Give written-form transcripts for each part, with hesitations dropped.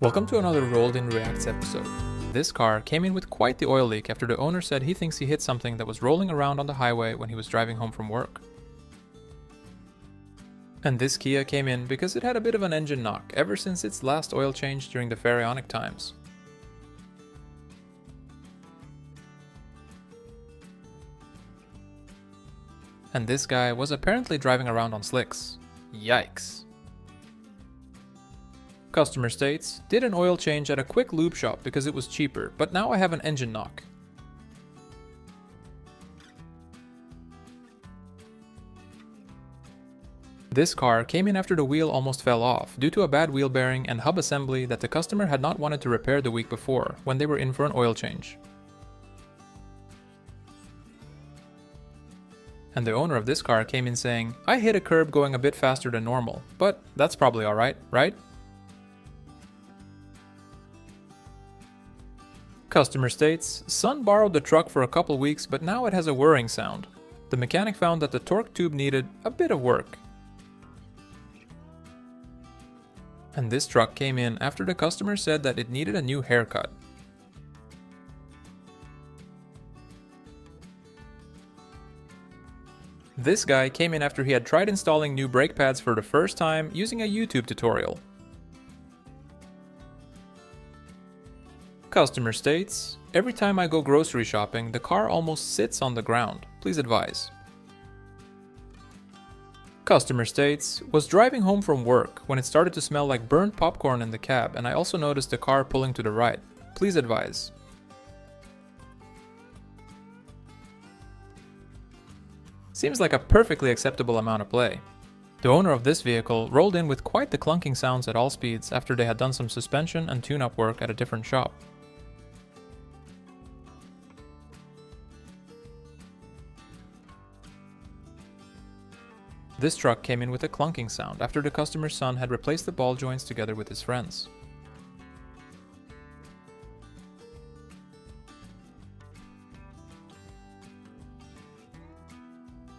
Welcome to another Rolled in Reacts episode. This car came in with quite the oil leak after the owner said he thinks he hit something that was rolling around on the highway when he was driving home from work. And this Kia came in because it had a bit of an engine knock ever since its last oil change during the pharaonic times. And this guy was apparently driving around on slicks. Yikes. Customerstates did an oil change at a quick lube shop because it was cheaper, but now I have an engine knock. This car came in after the wheel almost fell off due to a bad wheel bearing and hub assembly that the customer had not wanted to repair the week before when they were in for an oil change. And the owner of this car came in saying, "I hit a curb going a bit faster than normal, but that's probably alright, right?" Customer states, "Son borrowed the truck for a couple weeks, but now it has a whirring sound. The mechanic found that the torque tube needed a bit of work." And this truck came in after the customer said that it needed a new haircut. This guy came in after he had tried installing new brake pads for the first time using a YouTube tutorial. Customer states, "Every time I go grocery shopping, the car almost sits on the ground. Please advise." Customer states, "Was driving home from work when it started to smell like burnt popcorn in the cab, and I also noticed the car pulling to the right. Please advise." Seems like a perfectly acceptable amount of play. The owner of this vehicle rolled in with quite the clunking sounds at all speeds after they had done some suspension and tune-up work at a different shop. This truck came in with a clunking sound after the customer's son had replaced the ball joints together with his friends.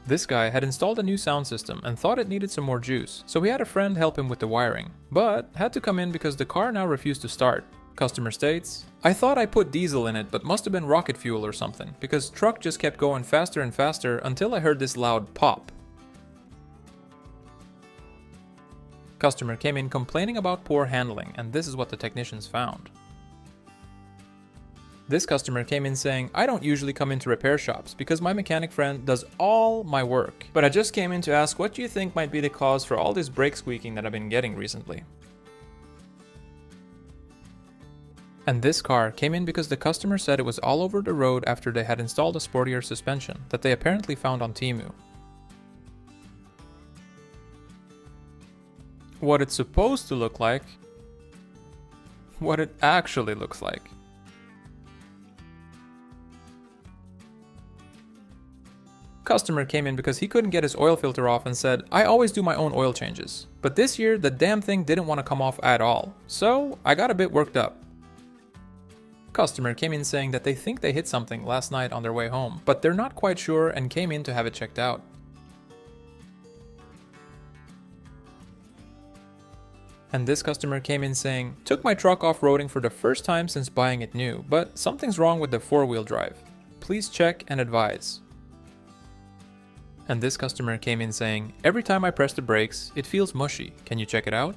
This guy had installed a new sound system and thought it needed some more juice, so he had a friend help him with the wiring, but had to come in because the car now refused to start. Customer states, "I thought I put diesel in it, but must have been rocket fuel or something, because truck just kept going faster and faster until I heard this loud pop." Customer came in complaining about poor handling, and this is what the technicians found. This customer came in saying, "I don't usually come into repair shops because my mechanic friend does all my work, but I just came in to ask what you think might be the cause for all this brake squeaking that I've been getting recently." And this car came in because the customer said it was all over the road after they had installed a sportier suspension that they apparently found on Temu. What it's supposed to look like, what it actually looks like. Customer came in because he couldn't get his oil filter off and said, "I always do my own oil changes, but this year the damn thing didn't want to come off at all, so I got a bit worked up." Customer came in saying that they think they hit something last night on their way home, but they're not quite sure and came in to have it checked out. And this customer came in saying, "Took my truck off-roading for the first time since buying it new, but something's wrong with the four-wheel drive. Please check and advise." And this customer came in saying, "Every time I press the brakes, it feels mushy. Can you check it out?"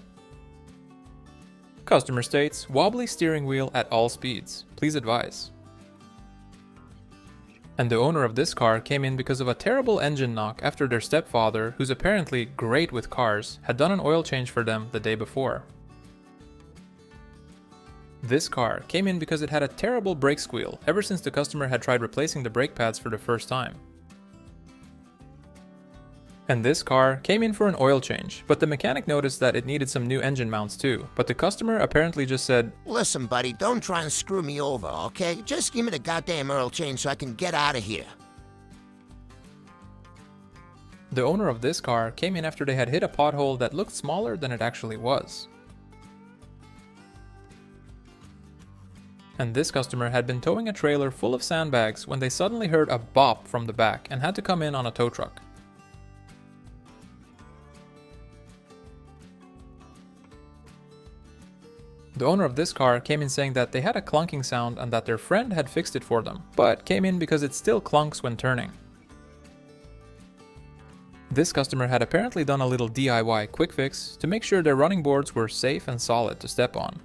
Customer states, "Wobbly steering wheel at all speeds. Please advise." And the owner of this car came in because of a terrible engine knock after their stepfather, who's apparently great with cars, had done an oil change for them the day before. This car came in because it had a terrible brake squeal ever since the customer had tried replacing the brake pads for the first time. And this car came in for an oil change, but the mechanic noticed that it needed some new engine mounts too, but the customer apparently just said, "Listen, buddy, don't try and screw me over, okay? Just give me the goddamn oil change so I can get out of here." The owner of this car came in after they had hit a pothole that looked smaller than it actually was. And this customer had been towing a trailer full of sandbags when they suddenly heard a bop from the back and had to come in on a tow truck. The owner of this car came in saying that they had a clunking sound and that their friend had fixed it for them, but came in because it still clunks when turning. This customer had apparently done a little DIY quick fix to make sure their running boards were safe and solid to step on.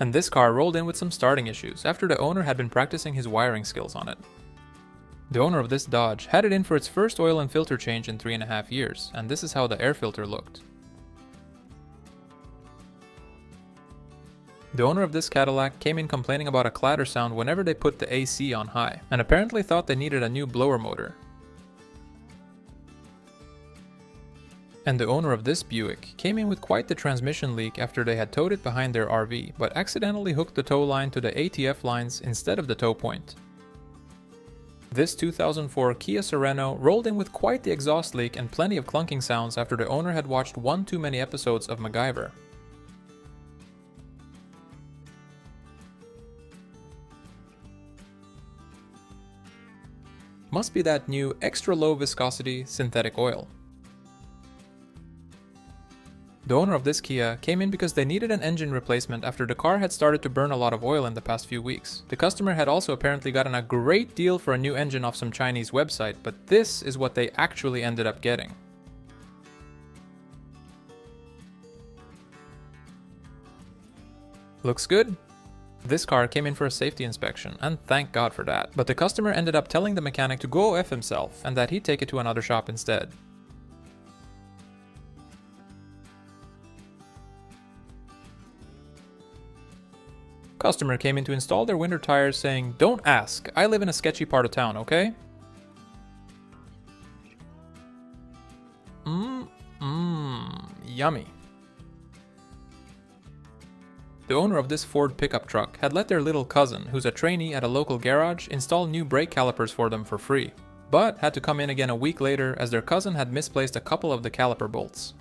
And this car rolled in with some starting issues after the owner had been practicing his wiring skills on it. The owner of this Dodge had it in for its first oil and filter change in 3.5 years, and this is how the air filter looked. The owner of this Cadillac came in complaining about a clatter sound whenever they put the AC on high, and apparently thought they needed a new blower motor. And the owner of this Buick came in with quite the transmission leak after they had towed it behind their RV, but accidentally hooked the tow line to the ATF lines instead of the tow point. This 2004 Kia Sorento rolled in with quite the exhaust leak and plenty of clunking sounds after the owner had watched one too many episodes of MacGyver. Must be that new extra low viscosity synthetic oil. The owner of this Kia came in because they needed an engine replacement after the car had started to burn a lot of oil in the past few weeks. The customer had also apparently gotten a great deal for a new engine off some Chinese website, but this is what they actually ended up getting. Looks good. This car came in for a safety inspection, and thank God for that. But the customer ended up telling the mechanic to go F himself and that he'd take it to another shop instead. Customer came in to install their winter tires saying, "Don't ask, I live in a sketchy part of town, okay?" Yummy. The owner of this Ford pickup truck had let their little cousin, who's a trainee at a local garage, install new brake calipers for them for free, but had to come in again a week later as their cousin had misplaced a couple of the caliper bolts.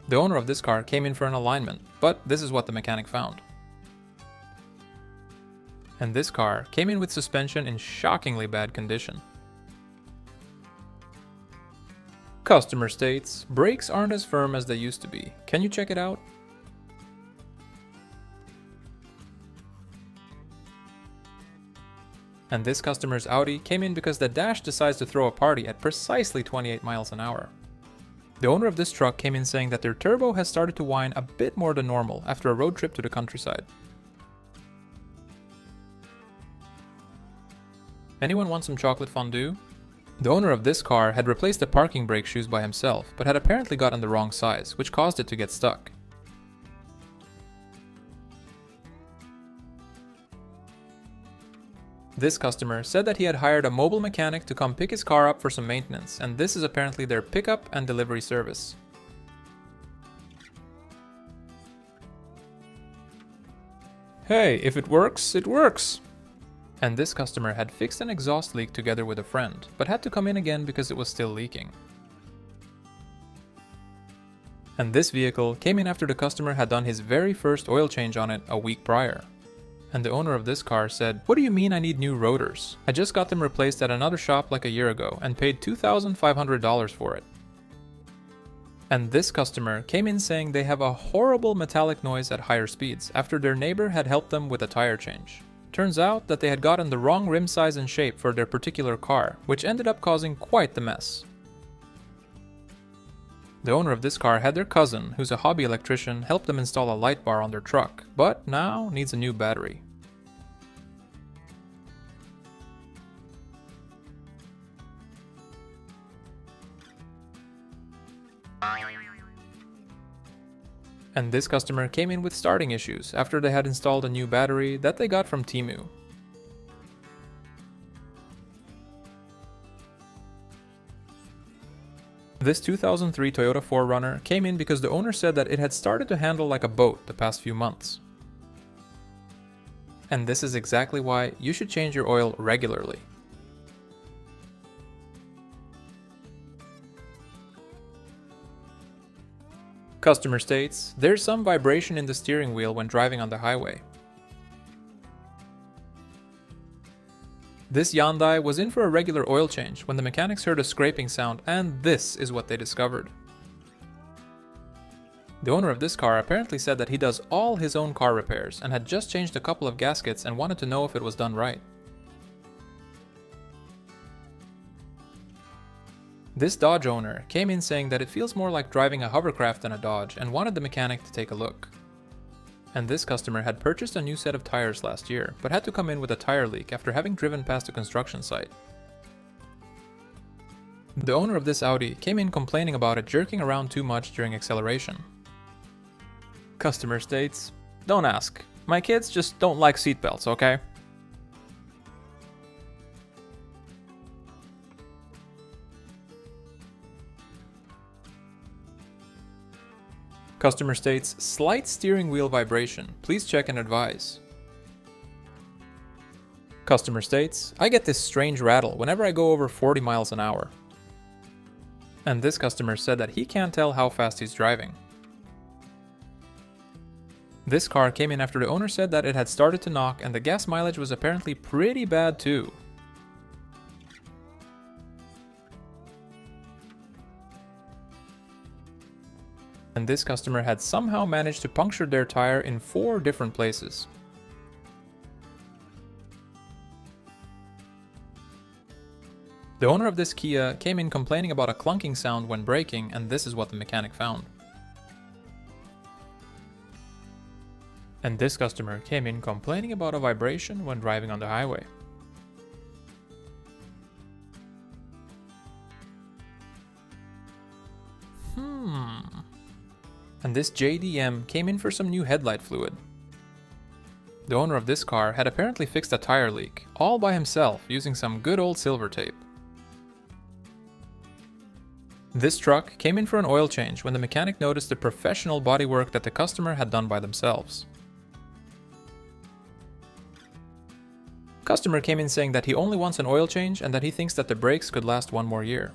The owner of this car came in for an alignment, but this is what the mechanic found. And this car came in with suspension in shockingly bad condition. Customer states, brakes aren't as firm as they used to be. Can you check it out? And this customer's Audi came in because the dash decides to throw a party at precisely 28 miles an hour. The owner of this truck came in saying that their turbo has started to whine a bit more than normal after a road trip to the countryside. Anyone want some chocolate fondue? The owner of this car had replaced the parking brake shoes by himself, but had apparently gotten the wrong size, which caused it to get stuck. This customer said that he had hired a mobile mechanic to come pick his car up for some maintenance, and this is apparently their pickup and delivery service. Hey, if it works, it works! And this customer had fixed an exhaust leak together with a friend, but had to come in again because it was still leaking. And this vehicle came in after the customer had done his very first oil change on it a week prior. And the owner of this car said, "What do you mean I need new rotors? I just got them replaced at another shop like a year ago and paid $2,500 for it." And this customer came in saying they have a horrible metallic noise at higher speeds after their neighbor had helped them with a tire change. Turns out that they had gotten the wrong rim size and shape for their particular car, which ended up causing quite the mess. The owner of this car had their cousin, who's a hobby electrician, help them install a light bar on their truck, but now needs a new battery. And this customer came in with starting issues after they had installed a new battery that they got from Temu. This 2003 Toyota 4Runner came in because the owner said that it had started to handle like a boat the past few months. And this is exactly why you should change your oil regularly. Customer states, there's some vibration in the steering wheel when driving on the highway. This Hyundai was in for a regular oil change when the mechanics heard a scraping sound, and this is what they discovered. The owner of this car apparently said that he does all his own car repairs and had just changed a couple of gaskets and wanted to know if it was done right. This Dodge owner came in saying that it feels more like driving a hovercraft than a Dodge and wanted the mechanic to take a look. And this customer had purchased a new set of tires last year, but had to come in with a tire leak after having driven past a construction site. The owner of this Audi came in complaining about it jerking around too much during acceleration. Customer states, "Don't ask. My kids just don't like seatbelts, okay?" Customer states, "Slight steering wheel vibration. Please check and advise." Customer states, "I get this strange rattle whenever I go over 40 miles an hour." And this customer said that he can't tell how fast he's driving. This car came in after the owner said that it had started to knock and the gas mileage was apparently pretty bad too. And this customer had somehow managed to puncture their tire in 4 different places. The owner of this Kia came in complaining about a clunking sound when braking, and this is what the mechanic found. And this customer came in complaining about a vibration when driving on the highway. And this JDM came in for some new headlight fluid. The owner of this car had apparently fixed a tire leak, all by himself using some good old silver tape. This truck came in for an oil change when the mechanic noticed the professional bodywork that the customer had done by themselves. Customer came in saying that he only wants an oil change and that he thinks that the brakes could last 1 more year.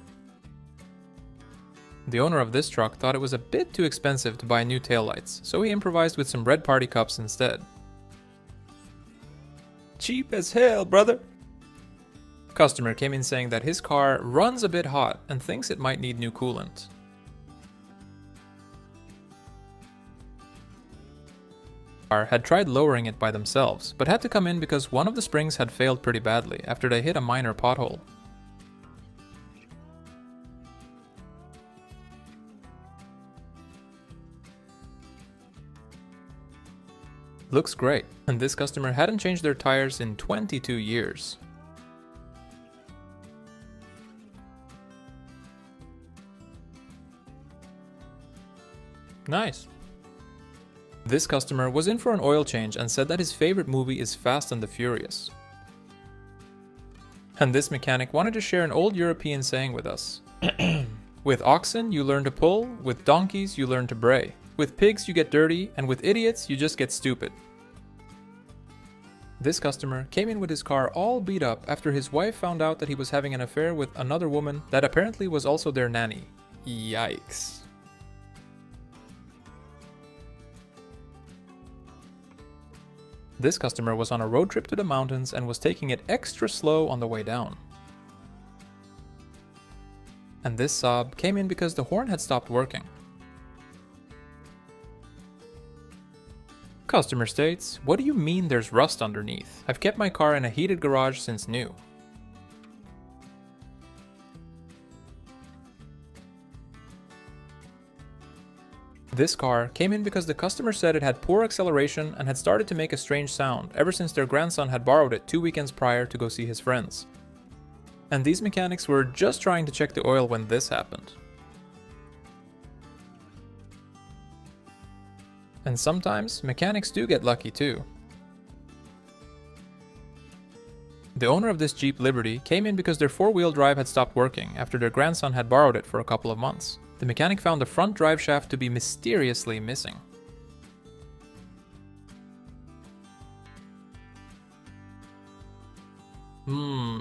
The owner of this truck thought it was a bit too expensive to buy new taillights, so he improvised with some red party cups instead. Cheap as hell, brother! Customer came in saying that his car runs a bit hot and thinks it might need new coolant. Car had tried lowering it by themselves, but had to come in because one of the springs had failed pretty badly after they hit a minor pothole. Looks great, and this customer hadn't changed their tires in 22 years. Nice. This customer was in for an oil change and said that his favorite movie is Fast and the Furious. And this mechanic wanted to share an old European saying with us. With oxen you learn to pull, with donkeys you learn to bray. With pigs you get dirty, and with idiots you just get stupid. This customer came in with his car all beat up after his wife found out that he was having an affair with another woman that apparently was also their nanny. Yikes. This customer was on a road trip to the mountains and was taking it extra slow on the way down. And this Saab came in because the horn had stopped working. Customer states, "What do you mean there's rust underneath? I've kept my car in a heated garage since new." This car came in because the customer said it had poor acceleration and had started to make a strange sound ever since their grandson had borrowed it 2 weekends prior to go see his friends. And these mechanics were just trying to check the oil when this happened. And sometimes mechanics do get lucky too. The owner of this Jeep Liberty came in because their 4-wheel drive had stopped working after their grandson had borrowed it for a couple of months. The mechanic found the front drive shaft to be mysteriously missing.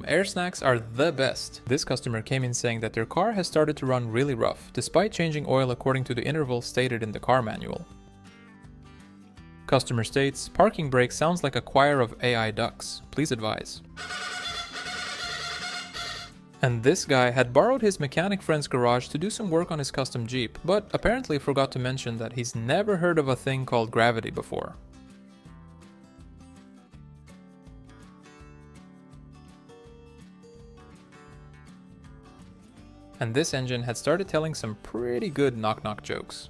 Air snacks are the best. This customer came in saying that their car has started to run really rough, despite changing oil according to the interval stated in the car manual. Customer states, "Parking brake sounds like a choir of AI ducks. Please advise." And this guy had borrowed his mechanic friend's garage to do some work on his custom Jeep, but apparently forgot to mention that he's never heard of a thing called gravity before. And this engine had started telling some pretty good knock-knock jokes.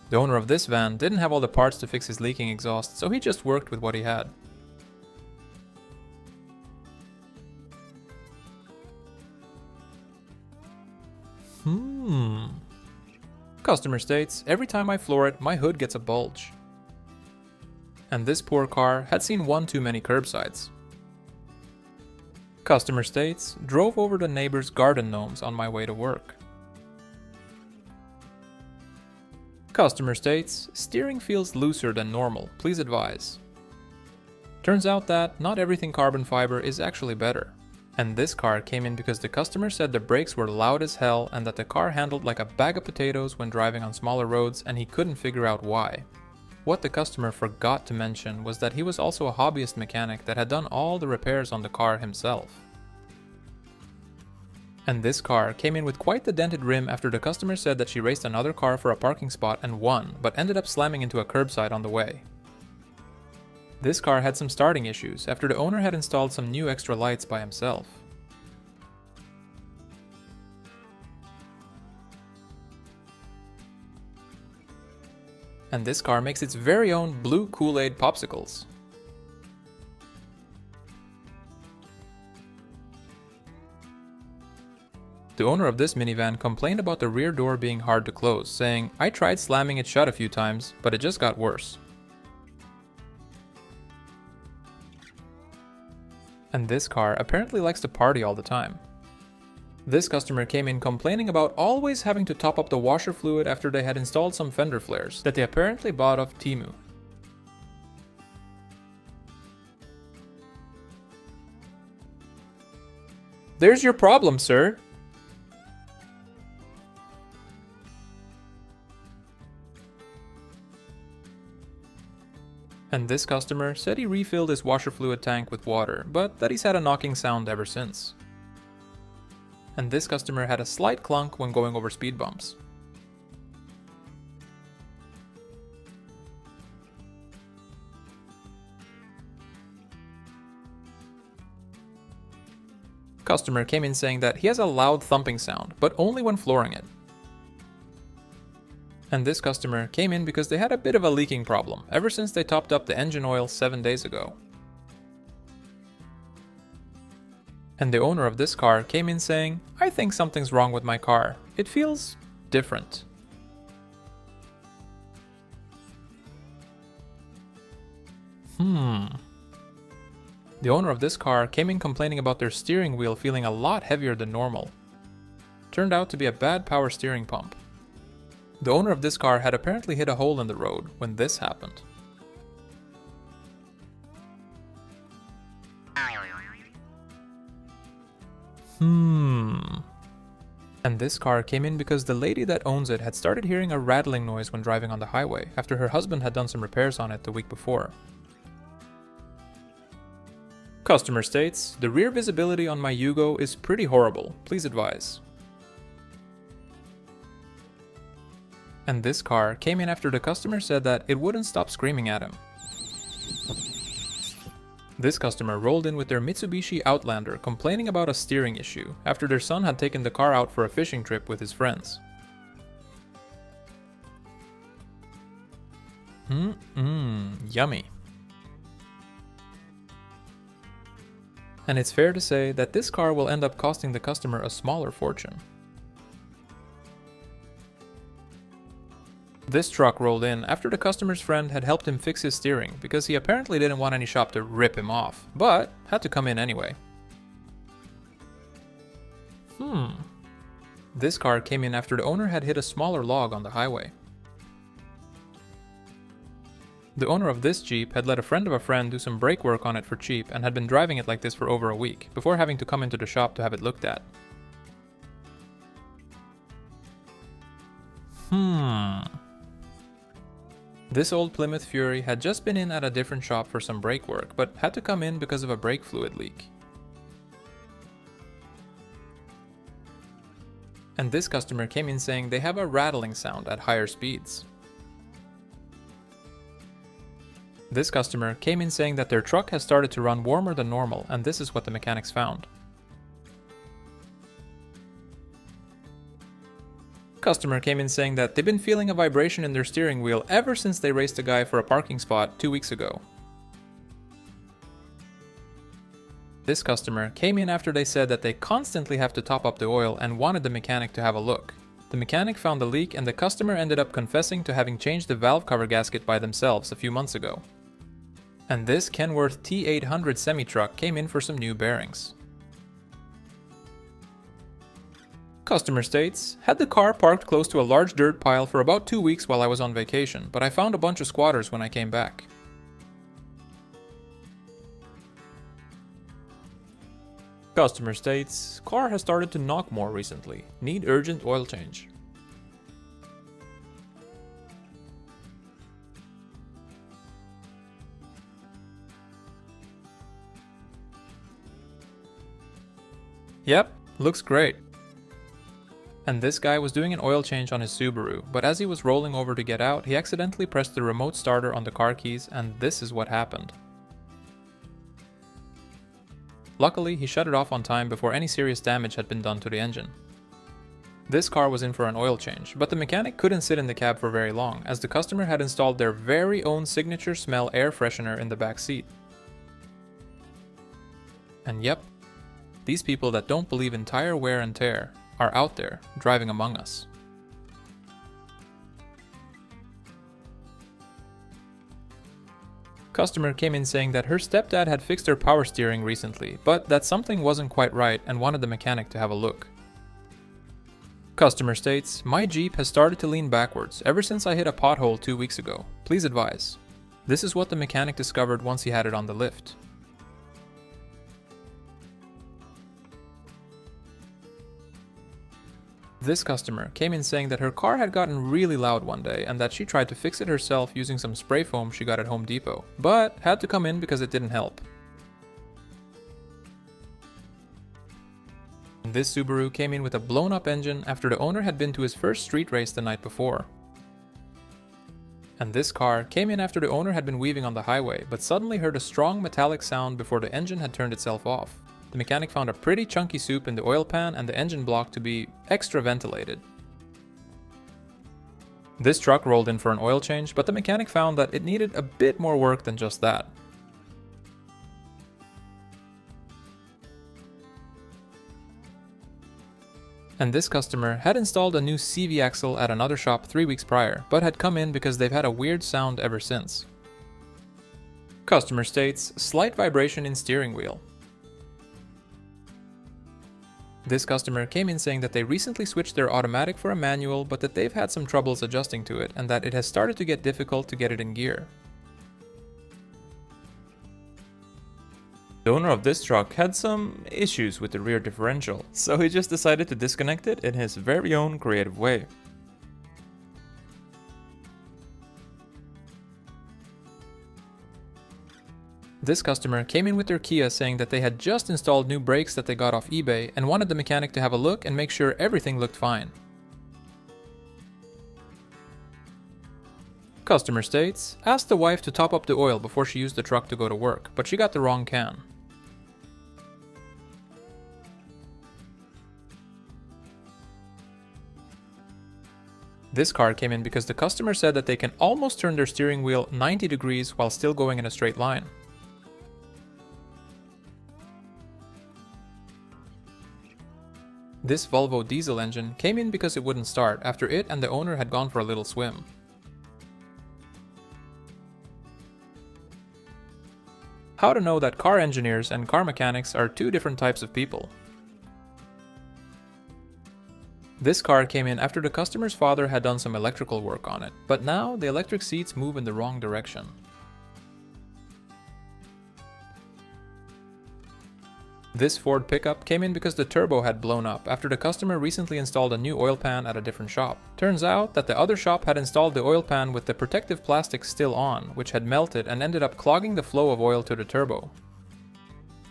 The owner of this van didn't have all the parts to fix his leaking exhaust, so he just worked with what he had. Customer states, every time I floor it, my hood gets a bulge. And this poor car had seen one too many curbsides. Customer states, drove over the neighbor's garden gnomes on my way to work. Customer states, steering feels looser than normal, please advise. Turns out that not everything carbon fiber is actually better. And this car came in because the customer said the brakes were loud as hell and that the car handled like a bag of potatoes when driving on smaller roads, and he couldn't figure out why. What the customer forgot to mention was that he was also a hobbyist mechanic that had done all the repairs on the car himself. And this car came in with quite the dented rim after the customer said that she raced another car for a parking spot and won, but ended up slamming into a curbside on the way. This car had some starting issues after the owner had installed some new extra lights by himself. And this car makes its very own blue Kool-Aid popsicles. The owner of this minivan complained about the rear door being hard to close, saying, "I tried slamming it shut a few times, but it just got worse." And this car apparently likes to party all the time. This customer came in complaining about always having to top up the washer fluid after they had installed some fender flares that they apparently bought off Temu. There's your problem, sir. And this customer said he refilled his washer fluid tank with water, but that he's had a knocking sound ever since. And this customer had a slight clunk when going over speed bumps. Customer came in saying that he has a loud thumping sound, but only when flooring it. And this customer came in because they had a bit of a leaking problem ever since they topped up the engine oil 7 days ago. And the owner of this car came in saying, "I think something's wrong with my car. It feels different." The owner of this car came in complaining about their steering wheel feeling a lot heavier than normal. Turned out to be a bad power steering pump. The owner of this car had apparently hit a hole in the road when this happened. And this car came in because the lady that owns it had started hearing a rattling noise when driving on the highway after her husband had done some repairs on it the week before. Customer states, "The rear visibility on my Yugo is pretty horrible, please advise." And this car came in after the customer said that it wouldn't stop screaming at him. This customer rolled in with their Mitsubishi Outlander complaining about a steering issue after their son had taken the car out for a fishing trip with his friends. Yummy. And it's fair to say that this car will end up costing the customer a smaller fortune. This truck rolled in after the customer's friend had helped him fix his steering because he apparently didn't want any shop to rip him off, but had to come in anyway. This car came in after the owner had hit a smaller log on the highway. The owner of this Jeep had let a friend of a friend do some brake work on it for cheap and had been driving it like this for over a week before having to come into the shop to have it looked at. This old Plymouth Fury had just been in at a different shop for some brake work, but had to come in because of a brake fluid leak. And this customer came in saying they have a rattling sound at higher speeds. This customer came in saying that their truck has started to run warmer than normal, and this is what the mechanics found. Customer came in saying that they've been feeling a vibration in their steering wheel ever since they raced a guy for a parking spot 2 weeks ago. This customer came in after they said that they constantly have to top up the oil and wanted the mechanic to have a look. The mechanic found the leak and the customer ended up confessing to having changed the valve cover gasket by themselves a few months ago. And this Kenworth T800 semi-truck came in for some new bearings. Customer states, had the car parked close to a large dirt pile for about 2 weeks while I was on vacation, but I found a bunch of squatters when I came back. Customer states, car has started to knock more recently, need urgent oil change. Yep, looks great. And this guy was doing an oil change on his Subaru, but as he was rolling over to get out, he accidentally pressed the remote starter on the car keys, and this is what happened. Luckily, he shut it off on time before any serious damage had been done to the engine. This car was in for an oil change, but the mechanic couldn't sit in the cab for very long, as the customer had installed their very own signature smell air freshener in the back seat. And yep, these people that don't believe in tire wear and tear are out there, driving among us. Customer came in saying that her stepdad had fixed her power steering recently, but that something wasn't quite right and wanted the mechanic to have a look. Customer states, my Jeep has started to lean backwards ever since I hit a pothole 2 weeks ago. Please advise. This is what the mechanic discovered once he had it on the lift. This customer came in saying that her car had gotten really loud one day and that she tried to fix it herself using some spray foam she got at Home Depot, but had to come in because it didn't help. This Subaru came in with a blown up engine after the owner had been to his first street race the night before. And this car came in after the owner had been weaving on the highway, but suddenly heard a strong metallic sound before the engine had turned itself off. The mechanic found a pretty chunky soup in the oil pan and the engine block to be extra ventilated. This truck rolled in for an oil change, but the mechanic found that it needed a bit more work than just that. And this customer had installed a new CV axle at another shop 3 weeks prior, but had come in because they've had a weird sound ever since. Customer states, slight vibration in steering wheel. This customer came in saying that they recently switched their automatic for a manual, but that they've had some troubles adjusting to it and that it has started to get difficult to get it in gear. The owner of this truck had some issues with the rear differential, so he just decided to disconnect it in his very own creative way. This customer came in with their Kia saying that they had just installed new brakes that they got off eBay and wanted the mechanic to have a look and make sure everything looked fine. Customer states, asked the wife to top up the oil before she used the truck to go to work, but she got the wrong can. This car came in because the customer said that they can almost turn their steering wheel 90 degrees while still going in a straight line. This Volvo diesel engine came in because it wouldn't start after it and the owner had gone for a little swim. How to know that car engineers and car mechanics are two different types of people. This car came in after the customer's father had done some electrical work on it, but now the electric seats move in the wrong direction. This Ford pickup came in because the turbo had blown up after the customer recently installed a new oil pan at a different shop. Turns out that the other shop had installed the oil pan with the protective plastic still on, which had melted and ended up clogging the flow of oil to the turbo.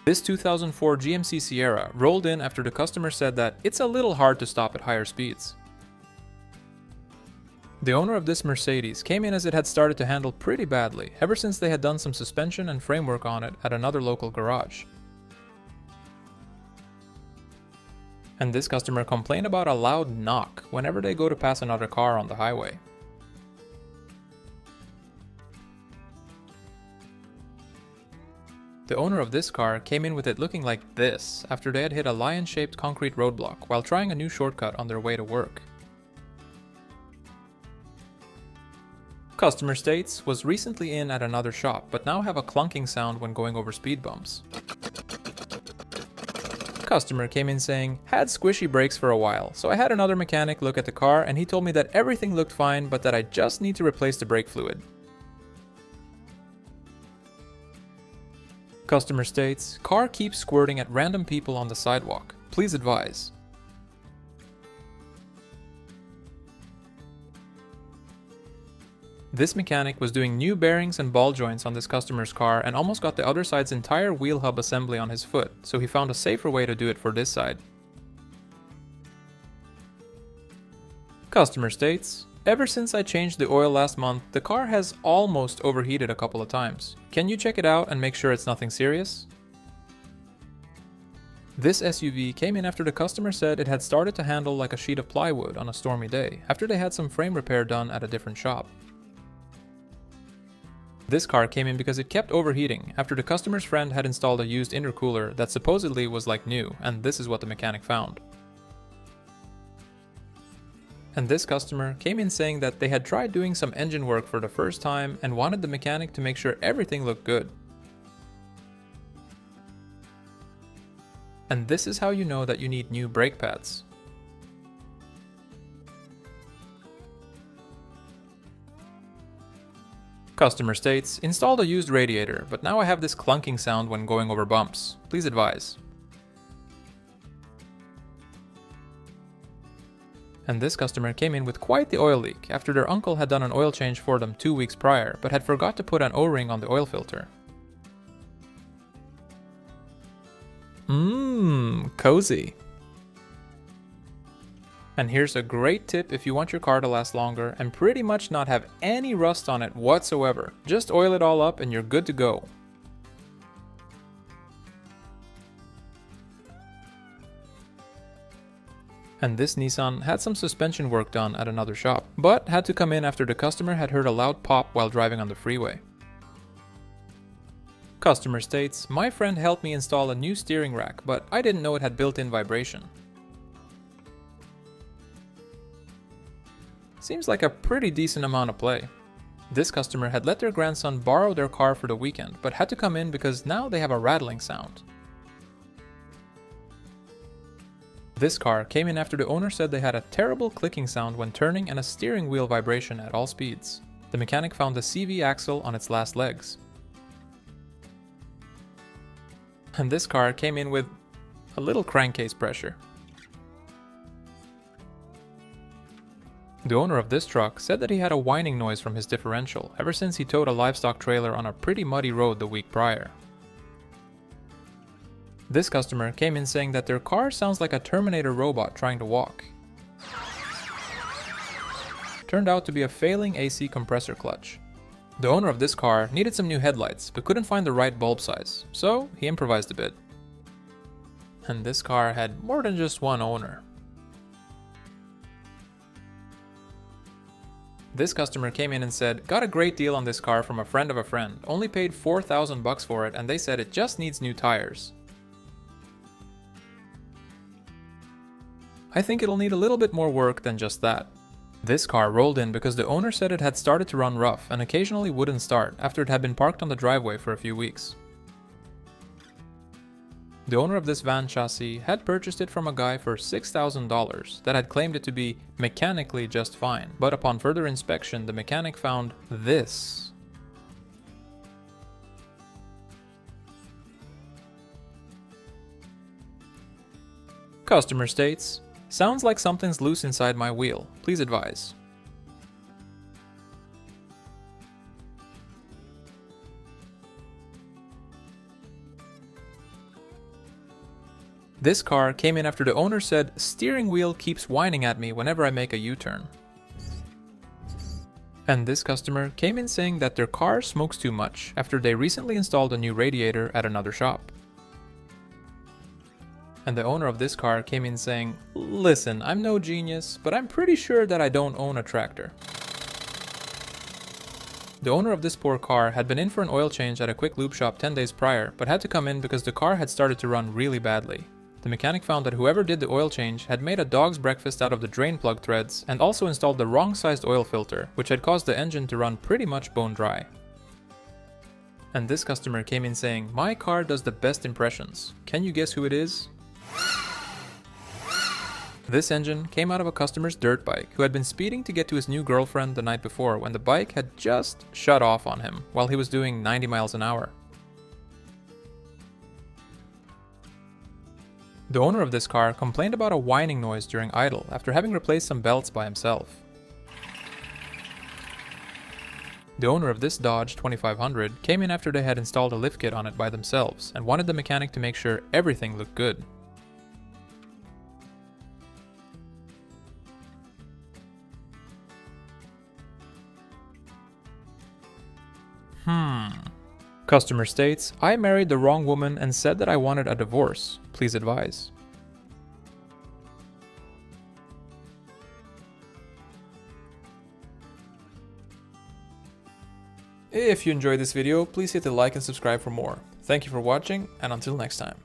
This 2004 GMC Sierra rolled in after the customer said that it's a little hard to stop at higher speeds. The owner of this Mercedes came in as it had started to handle pretty badly ever since they had done some suspension and framework on it at another local garage. And this customer complained about a loud knock whenever they go to pass another car on the highway. The owner of this car came in with it looking like this after they had hit a lion-shaped concrete roadblock while trying a new shortcut on their way to work. Customerstates was recently in at another shop but now have a clunking sound when going over speed bumps. Customer came in saying, had squishy brakes for a while, so I had another mechanic look at the car and he told me that everything looked fine but that I just need to replace the brake fluid. Customer states, car keeps squirting at random people on the sidewalk. Please advise. This mechanic was doing new bearings and ball joints on this customer's car and almost got the other side's entire wheel hub assembly on his foot, so he found a safer way to do it for this side. Customer states, ever since I changed the oil last month, the car has almost overheated a couple of times. Can you check it out and make sure it's nothing serious? This SUV came in after the customer said it had started to handle like a sheet of plywood on a stormy day, after they had some frame repair done at a different shop. This car came in because it kept overheating after the customer's friend had installed a used intercooler that supposedly was like new, and this is what the mechanic found. And this customer came in saying that they had tried doing some engine work for the first time and wanted the mechanic to make sure everything looked good. And this is how you know that you need new brake pads. Customer states, installed a used radiator, but now I have this clunking sound when going over bumps. Please advise. And this customer came in with quite the oil leak after their uncle had done an oil change for them 2 weeks prior, but had forgot to put an O-ring on the oil filter. Cozy. And here's a great tip if you want your car to last longer and pretty much not have any rust on it whatsoever. Just oil it all up and you're good to go. And this Nissan had some suspension work done at another shop, but had to come in after the customer had heard a loud pop while driving on the freeway. Customer states, my friend helped me install a new steering rack, but I didn't know it had built-in vibration. Seems like a pretty decent amount of play. This customer had let their grandson borrow their car for the weekend, but had to come in because now they have a rattling sound. This car came in after the owner said they had a terrible clicking sound when turning and a steering wheel vibration at all speeds. The mechanic found the CV axle on its last legs. And this car came in with a little crankcase pressure. The owner of this truck said that he had a whining noise from his differential ever since he towed a livestock trailer on a pretty muddy road the week prior. This customer came in saying that their car sounds like a Terminator robot trying to walk. Turned out to be a failing AC compressor clutch. The owner of this car needed some new headlights but couldn't find the right bulb size, so he improvised a bit. And this car had more than just one owner. This customer came in and said, got a great deal on this car from a friend of a friend, only paid $4,000 for it and they said it just needs new tires. I think it'll need a little bit more work than just that. This car rolled in because the owner said it had started to run rough and occasionally wouldn't start after it had been parked on the driveway for a few weeks. The owner of this van chassis had purchased it from a guy for $6,000 that had claimed it to be mechanically just fine, but upon further inspection the mechanic found this. Customer states, sounds like something's loose inside my wheel. Please advise. This car came in after the owner said, steering wheel keeps whining at me whenever I make a U-turn. And this customer came in saying that their car smokes too much after they recently installed a new radiator at another shop. And the owner of this car came in saying, listen, I'm no genius, but I'm pretty sure that I don't own a tractor. The owner of this poor car had been in for an oil change at a quick lube shop 10 days prior, but had to come in because the car had started to run really badly. The mechanic found that whoever did the oil change had made a dog's breakfast out of the drain plug threads and also installed the wrong sized oil filter, which had caused the engine to run pretty much bone dry. And this customer came in saying, my car does the best impressions. Can you guess who it is? This engine came out of a customer's dirt bike who had been speeding to get to his new girlfriend the night before when the bike had just shut off on him while he was doing 90 miles an hour. The owner of this car complained about a whining noise during idle after having replaced some belts by himself. The owner of this Dodge 2500 came in after they had installed a lift kit on it by themselves and wanted the mechanic to make sure everything looked good. Customer states, I married the wrong woman and said that I wanted a divorce. Please advise. If you enjoyed this video, please hit the like and subscribe for more. Thank you for watching, and until next time.